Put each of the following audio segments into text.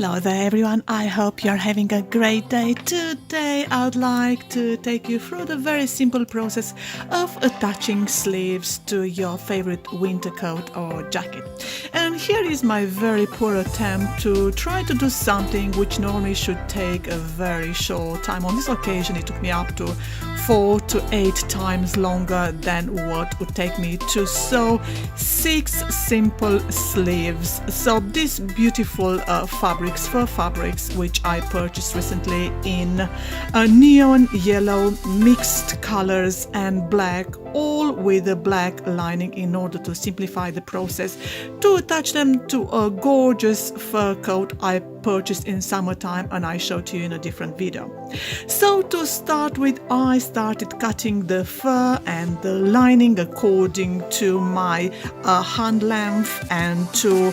Hello there everyone, I hope you're having a great day. Today I'd like to take you through the very simple process of attaching sleeves to your favorite winter coat or jacket. And here is my very poor attempt to try to do something which normally should take a very short time. On this occasion it took me up to 4 to 8 times longer than what would take me to sew 6 simple sleeves. So these beautiful fur fabrics which I purchased recently in neon yellow, mixed colors and black, all with a black lining in order to simplify the process to attach them to a gorgeous fur coat I purchased in summertime, and I showed to you in a different video. So to start with, I started cutting the fur and the lining according to my hand length and to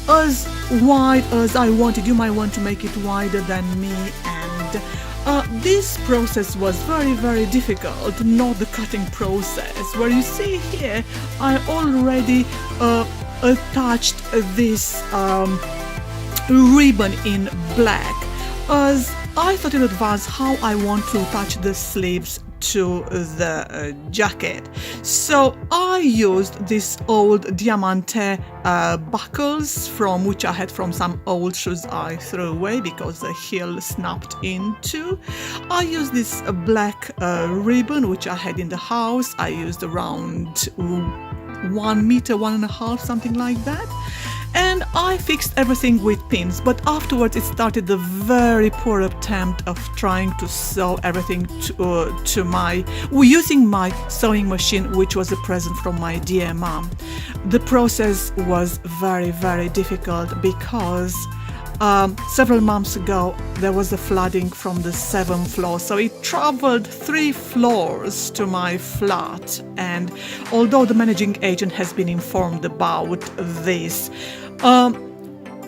as wide as I wanted. You might want to make it wider than me, and this process was very difficult, not the cutting process. Where you see here, I already attached this ribbon in black, as I thought in advance how I want to attach the sleeves to the jacket. So I used these old diamante buckles from which I had from some old shoes I threw away because the heel snapped into. I used this black ribbon which I had in the house. I used around 1 meter, 1.5, something like that. And I fixed everything with pins, but afterwards it started the very poor attempt of trying to sew everything using my sewing machine, which was a present from my dear mom. The process was very difficult because several months ago there was a flooding from the 7th floor, so it traveled 3 floors to my flat. And although the managing agent has been informed about this,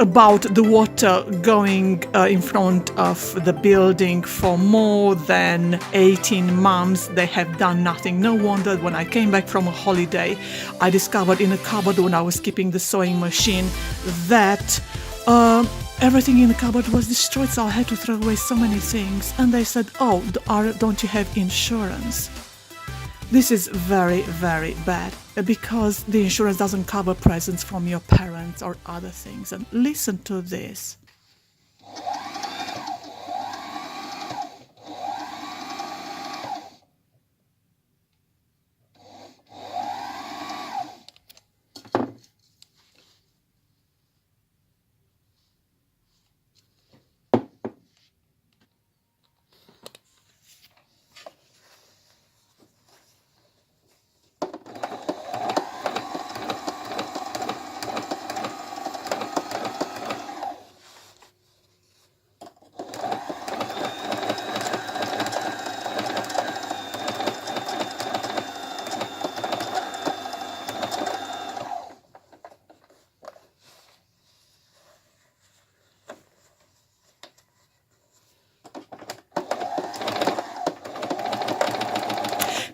about the water going in front of the building for more than 18 months, they have done nothing. No wonder when I came back from a holiday, I discovered in a cupboard when I was keeping the sewing machine that everything in the cupboard was destroyed, so I had to throw away so many things. And they said, "Oh, don't you have insurance?" This is very bad, because the insurance doesn't cover presents from your parents or other things. And listen to this.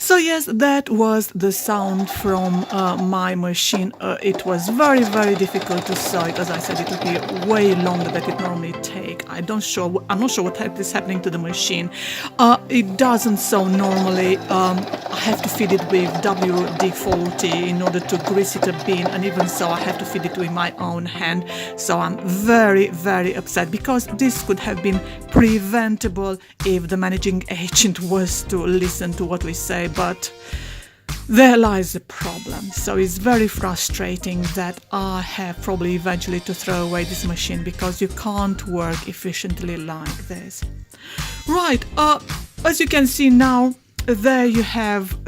So yes, that was the sound from my machine. It was very difficult to sew it. As I said, it took me way longer than it normally take. I'm not sure what is happening to the machine. It doesn't sew normally. I have to feed it with WD-40 in order to grease it a bit, and even so I have to feed it with my own hand. So I'm very upset, because this could have been preventable if the managing agent was to listen to what we say. But there lies the problem. So it's very frustrating that I have probably eventually to throw away this machine, because you can't work efficiently like this. Right, as you can see now, there you have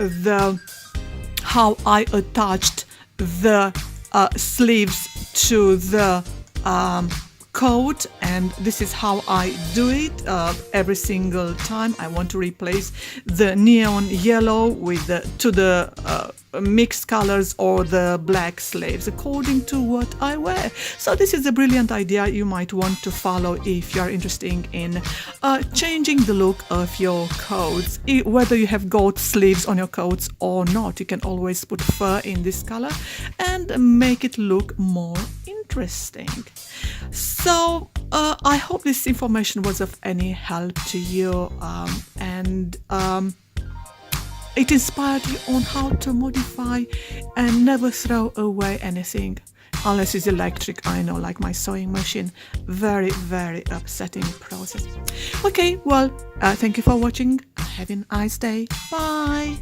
how I attached the sleeves to the coat, and this is how I do it every single time I want to replace the neon yellow with to the mixed colors or the black sleeves according to what I wear. So this is a brilliant idea you might want to follow if you are interested in changing the look of your coats. Whether you have goat sleeves on your coats or not, you can always put fur in this color and make it look more interesting. So I hope this information was of any help to you, and it inspired you on how to modify and never throw away anything unless it's electric. I know, like my sewing machine. Very, very upsetting process. Okay, well, thank you for watching. Have a nice day. Bye.